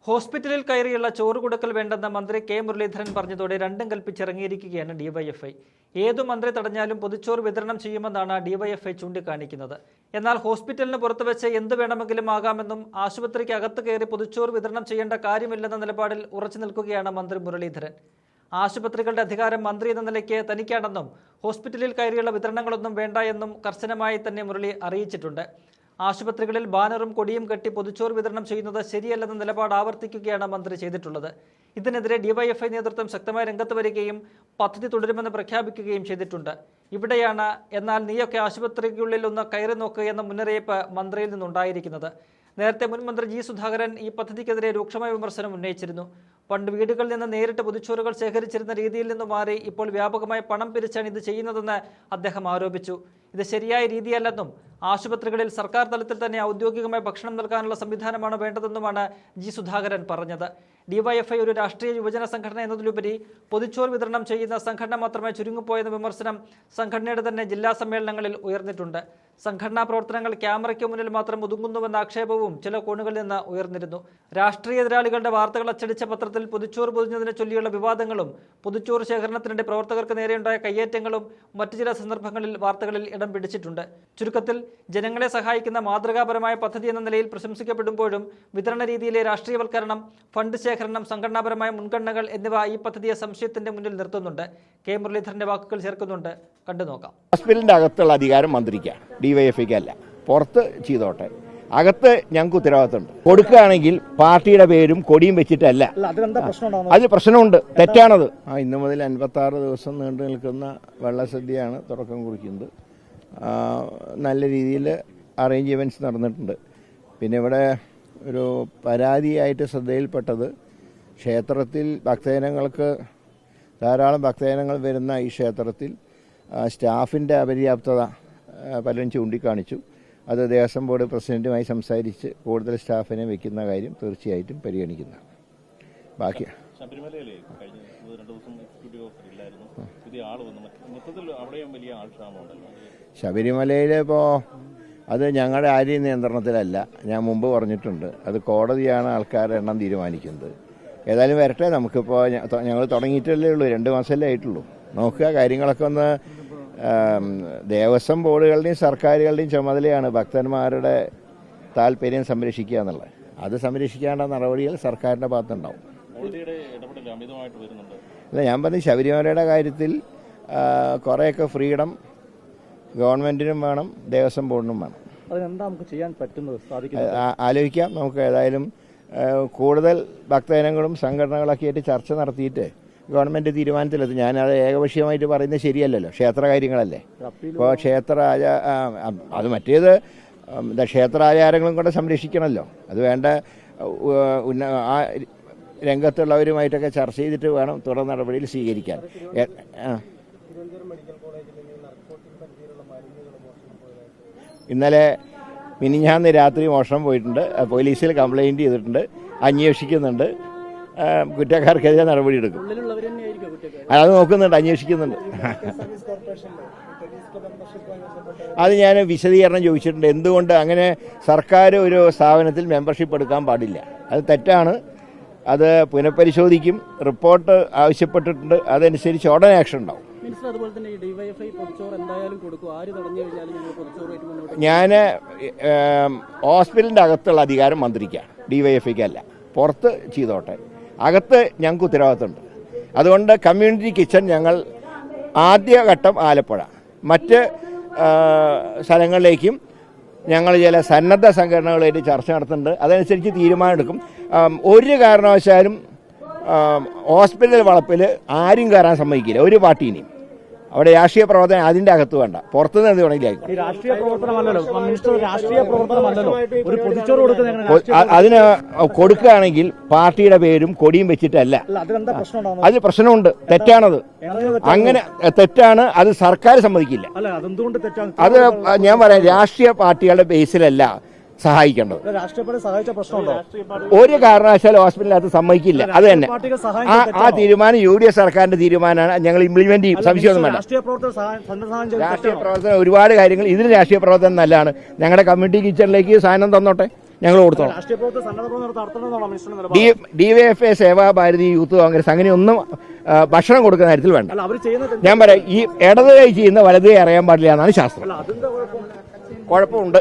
ഹോസ്പിറ്റലിൽ കയറിയുള്ള ചോറ് കൊടുക്കൽ വേണ്ടെന്ന മന്ത്രി കെ മുരളീധരൻ പറഞ്ഞതോടെ രണ്ടും കൽപ്പിച്ചിറങ്ങിയിരിക്കുകയാണ് ഡിവൈഎഫ്ഐ. ഏതു മന്ത്രി തടഞ്ഞാലും പൊതിച്ചോറ് വിതരണം ചെയ്യുമെന്നാണ് ഡിവൈഎഫ്ഐ ചൂണ്ടിക്കാണിക്കുന്നത്. എന്നാൽ ഹോസ്പിറ്റലിന് പുറത്തുവെച്ച് എന്ത് വേണമെങ്കിലും ആകാമെന്നും ആശുപത്രിക്ക് അകത്ത് കയറി പൊതിച്ചോറ് വിതരണം ചെയ്യേണ്ട കാര്യമില്ലെന്ന നിലപാടിൽ ഉറച്ചു നിൽക്കുകയാണ് മന്ത്രി മുരളീധരൻ. ആശുപത്രികളുടെ അധികാരം മന്ത്രി എന്ന നിലയ്ക്ക് തനിക്കാണെന്നും ഹോസ്പിറ്റലിൽ കയറിയുള്ള വിതരണങ്ങളൊന്നും വേണ്ട എന്നും കർശനമായി തന്നെ മുരളി അറിയിച്ചിട്ടുണ്ട്. ആശുപത്രികളിൽ ബാനറും കൊടിയും കെട്ടി പൊതിച്ചോറ് വിതരണം ചെയ്യുന്നത് ശരിയല്ലെന്ന നിലപാട് ആവർത്തിക്കുകയാണ് മന്ത്രി ചെയ്തിട്ടുള്ളത്. ഇതിനെതിരെ ഡിവൈഎഫ്ഐ നേതൃത്വം ശക്തമായ രംഗത്ത് വരികയും പദ്ധതി തുടരുമെന്ന് പ്രഖ്യാപിക്കുകയും ചെയ്തിട്ടുണ്ട്. ഇവിടെയാണ് എന്നാൽ നീയൊക്കെ ആശുപത്രിക്കുള്ളിൽ ഒന്ന് കയറി നോക്കുക എന്ന മുന്നറിയിപ്പ് മന്ത്രിയിൽ നിന്നുണ്ടായിരിക്കുന്നത്. നേരത്തെ മുൻ മന്ത്രി ജി സുധാകരൻ ഈ പദ്ധതിക്കെതിരെ രൂക്ഷമായ വിമർശനം ഉന്നയിച്ചിരുന്നു. പണ്ട് വീടുകളിൽ നിന്ന് നേരിട്ട് പൊതിച്ചോറുകൾ ശേഖരിച്ചിരുന്ന രീതിയിൽ നിന്ന് മാറി ഇപ്പോൾ വ്യാപകമായി പണം പിരിച്ചാണ് ഇത് ചെയ്യുന്നതെന്ന് അദ്ദേഹം ആരോപിച്ചു. ഇത് ശരിയായ രീതിയല്ലെന്നും ആശുപത്രികളിൽ സർക്കാർ തലത്തിൽ തന്നെ ഔദ്യോഗികമായി ഭക്ഷണം നൽകാനുള്ള സംവിധാനമാണ് വേണ്ടതെന്നുമാണ് ജി സുധാകരൻ പറഞ്ഞത്. ഡിവൈഎഫ്ഐ ഒരു രാഷ്ട്രീയ യുവജന സംഘടന എന്നതിലുപരി പൊതിച്ചോറ് വിതരണം ചെയ്യുന്ന സംഘടന മാത്രമേ ചുരുങ്ങിപ്പോയെന്ന വിമർശനം സംഘടനയുടെ തന്നെ ജില്ലാ സമ്മേളനങ്ങളിൽ ഉയർന്നിട്ടുണ്ട്. സംഘടനാ പ്രവർത്തനങ്ങൾ ക്യാമറയ്ക്ക് മുന്നിൽ മാത്രം ഒതുങ്ങുന്നുവെന്ന ആക്ഷേപവും ചില കോണുകളിൽ നിന്ന് ഉയർന്നിരുന്നു. രാഷ്ട്രീയ എതിരാളികളുടെ വാർത്തകൾ അച്ചടിച്ച പത്രത്തിൽ പൊതിച്ചോറ് പൊതിഞ്ഞതിനെ ചൊല്ലിയുള്ള വിവാദങ്ങളും പൊതിച്ചോറ് ശേഖരണത്തിനിടെ പ്രവർത്തകർക്ക് നേരെയുണ്ടായ കയ്യേറ്റങ്ങളും മറ്റു ചില സന്ദർഭങ്ങളിൽ വാർത്തകളിൽ ഇടം പിടിച്ചിട്ടുണ്ട്. ചുരുക്കത്തിൽ ജനങ്ങളെ സഹായിക്കുന്ന മാതൃകാപരമായ പദ്ധതി എന്ന നിലയിൽ പ്രശംസിക്കപ്പെടുമ്പോഴും വിതരണ രീതിയിലെ രാഷ്ട്രീയവൽക്കരണം, ഫണ്ട് ശേഖരണം, സംഘടനാപരമായ മുൻഗണനകൾ എന്നിവ ഈ പദ്ധതിയെ സംശയത്തിന്റെ മുന്നിൽ നിർത്തുന്നുണ്ട്. കെ മുരളീധരന്റെ വാക്കുകൾ ചേർക്കുന്നുണ്ട്. കണ്ടുനോക്കാം. ഹോസ്പിറ്റലിന്റെ അകത്തുള്ള അധികാരം മന്ത്രിക്കാണ്, ഡിവൈഎഫ്ഐക്കല്ല. പുറത്ത് ചെയ്തോട്ടെ, അകത്ത് ഞങ്ങൾക്ക് ഉത്തരവാദിത്തമുണ്ട്. കൊടുക്കുകയാണെങ്കിൽ പാർട്ടിയുടെ പേരും കൊടിയും വെച്ചിട്ടല്ല. അതിൽ പ്രശ്നമുണ്ട്, തെറ്റാണത്. ഇന്ന് മുതൽ 56 ദിവസം നീണ്ടു നിൽക്കുന്ന വെള്ളസദ്യയാണ് തുടക്കം കുറിക്കുന്നത്. നല്ല രീതിയിൽ അറേഞ്ച്മെൻറ്റ്സ് നടന്നിട്ടുണ്ട്. പിന്നെ ഇവിടെ ഒരു പരാതിയായിട്ട് ശ്രദ്ധയിൽപ്പെട്ടത്, ക്ഷേത്രത്തിൽ ഭക്തജനങ്ങൾക്ക് ധാരാളം ഭക്തജനങ്ങൾ വരുന്ന ഈ ക്ഷേത്രത്തിൽ സ്റ്റാഫിൻ്റെ അപര്യാപ്തത പലരും ചൂണ്ടിക്കാണിച്ചു. അത് ദേവസ്വം ബോർഡ് പ്രസിഡന്റുമായി സംസാരിച്ച് കൂടുതൽ സ്റ്റാഫിനെ വെക്കുന്ന കാര്യം തീർച്ചയായിട്ടും പരിഗണിക്കുന്നതാണ്. ബാക്കി ശബരിമലയിൽ ഇപ്പോൾ അത് ഞങ്ങളുടെ ആരെയും നിയന്ത്രണത്തിലല്ല. ഞാൻ മുമ്പ് പറഞ്ഞിട്ടുണ്ട്, അത് കോടതിയാണ് ആൾക്കാരുടെ എണ്ണം തീരുമാനിക്കുന്നത്. ഏതായാലും വരട്ടെ. നമുക്കിപ്പോൾ ഞങ്ങൾ തുടങ്ങിയിട്ടല്ലേ ഉള്ളൂ, 2 മാസമല്ലേ ആയിട്ടുള്ളൂ. നോക്കുക, കാര്യങ്ങളൊക്കെ ഒന്ന്. ദേവസ്വം ബോർഡുകളുടെയും സർക്കാരുകളുടെയും ചുമതലയാണ് ഭക്തന്മാരുടെ താല്പര്യം സംരക്ഷിക്കുക എന്നുള്ളത്. അത് സംരക്ഷിക്കേണ്ട നടപടികൾ സർക്കാരിൻ്റെ ഭാഗത്തുണ്ടാവും. അല്ല, ഞാൻ പറഞ്ഞു, ശബരിമലയുടെ കാര്യത്തിൽ കുറേയൊക്കെ ഫ്രീഡം ഗവൺമെൻറ്റിനും വേണം, ദേവസ്വം ബോർഡിനും വേണം. ആലോചിക്കാം നമുക്ക്. ഏതായാലും കൂടുതൽ ഭക്തജനങ്ങളും സംഘടനകളൊക്കെ ആയിട്ട് ചർച്ച നടത്തിയിട്ട് ഗവൺമെൻറ് തീരുമാനത്തിലെത്തും. ഞാനത് ഏകപക്ഷീയമായിട്ട് പറയുന്നത് ശരിയല്ലല്ലോ, ക്ഷേത്ര കാര്യങ്ങളല്ലേ. ഇപ്പോൾ അത് മറ്റേത് ക്ഷേത്രാചാരങ്ങളും കൂടെ സംരക്ഷിക്കണമല്ലോ. അത് വേണ്ട ആ രംഗത്തുള്ളവരുമായിട്ടൊക്കെ ചർച്ച ചെയ്തിട്ട് വേണം തുടർ നടപടിയിൽ സ്വീകരിക്കാൻ. ഇന്നലെ മിനിഞ്ഞാന്ന് രാത്രി മോഷണം പോയിട്ടുണ്ട്. പോലീസിൽ കംപ്ലയിൻറ്റ് ചെയ്തിട്ടുണ്ട്, അന്വേഷിക്കുന്നുണ്ട്. കുറ്റക്കാർക്കെതിരെ നടപടി എടുക്കും. അത് നോക്കുന്നുണ്ട്, അന്വേഷിക്കുന്നുണ്ട്. അത് ഞാൻ വിശദീകരണം ചോദിച്ചിട്ടുണ്ട്. എന്തുകൊണ്ട് അങ്ങനെ സർക്കാർ ഒരു സ്ഥാപനത്തിൽ മെമ്പർഷിപ്പ് എടുക്കാൻ പാടില്ല, അത് തെറ്റാണ്. അത് പുനഃപരിശോധിക്കും. റിപ്പോർട്ട് ആവശ്യപ്പെട്ടിട്ടുണ്ട്, അതനുസരിച്ച് ഉടനെ ആക്ഷൻ ഉണ്ടാവും. ഞാൻ ഹോസ്പിറ്റലിൻ്റെ അകത്തുള്ള അധികാരം മന്ത്രിക്കാണ്, ഡിവൈഎഫ്ഐക്കല്ല. പുറത്ത് ചെയ്തോട്ടെ, അകത്ത് ഞങ്ങൾക്ക് ഉത്തരവാദിത്തമുണ്ട്. അതുകൊണ്ട് കമ്മ്യൂണിറ്റി കിച്ചൺ ഞങ്ങൾ ആദ്യഘട്ടം ആലപ്പുഴ, മറ്റ് സ്ഥലങ്ങളിലേക്കും ഞങ്ങൾ ചില സന്നദ്ധ സംഘടനകളായിട്ട് ചർച്ച നടത്തുന്നുണ്ട്. അതനുസരിച്ച് തീരുമാനമെടുക്കും. ഒരു കാരണവശാലും ഹോസ്പിറ്റൽ വളപ്പിൽ ആരും കയറാൻ സമ്മതിക്കില്ല, ഒരു പാർട്ടീനെയും. അവിടെ രാഷ്ട്രീയ പ്രവർത്തനം അതിന്റെ അകത്ത് വേണ്ട, പുറത്തുനിന്ന് എന്ത് വേണമെങ്കിലും അതിന് കൊടുക്കുകയാണെങ്കിൽ പാർട്ടിയുടെ പേരും കൊടിയും വെച്ചിട്ടല്ല. അതിൽ പ്രശ്നമുണ്ട്, തെറ്റാണത്. അങ്ങനെ തെറ്റാണ്, അത് സർക്കാർ സമ്മതിക്കില്ല. അത് ഞാൻ പറയാം, രാഷ്ട്രീയ പാർട്ടികളുടെ ബേസിലല്ല സഹായിക്കേണ്ടത്. ഒരു കാരണവശാലും ഹോസ്പിറ്റലിനകത്ത് സമ്മതിക്കില്ല. അത് തന്നെ ആ തീരുമാനം UDF സർക്കാരിന്റെ തീരുമാനമാണ്. ഞങ്ങൾ ഇംപ്ലിമെന്റ് ചെയ്യും, സംശയമൊന്നും വേണ്ട. രാഷ്ട്രീയ പ്രവർത്തനം ഒരുപാട് കാര്യങ്ങൾ, ഇതിന് രാഷ്ട്രീയ പ്രവർത്തനം നല്ലതാണ്. ഞങ്ങളുടെ കമ്മ്യൂണിറ്റി കിച്ചണിലേക്ക് സാധനം തന്നോട്ടെ. ഞങ്ങൾ കൊടുത്തോളാം. രാഷ്ട്രീയ പ്രവർത്തനം സന്നദ്ധ പ്രവർത്തനം നടത്തണമെന്നാണ് മിനിസ്റ്ററുടെ നിലപാട്. DYFI, സേവാഭാരതി, യൂത്ത് കോൺഗ്രസ് അങ്ങനെയൊന്നും ഭക്ഷണം കൊടുക്കുന്ന കാര്യത്തിൽ വേണ്ട. അല്ല, അവർ ചെയ്യുന്നത് ഞാൻ പറയാം, ഈ ഇടത് കൈ ചെയ്യുന്ന വലത് കൈ അറിയാൻ പാടില്ല എന്നാണ് ശാസ്ത്രം. അതെന്താ കുഴപ്പം? കുഴപ്പമുണ്ട്.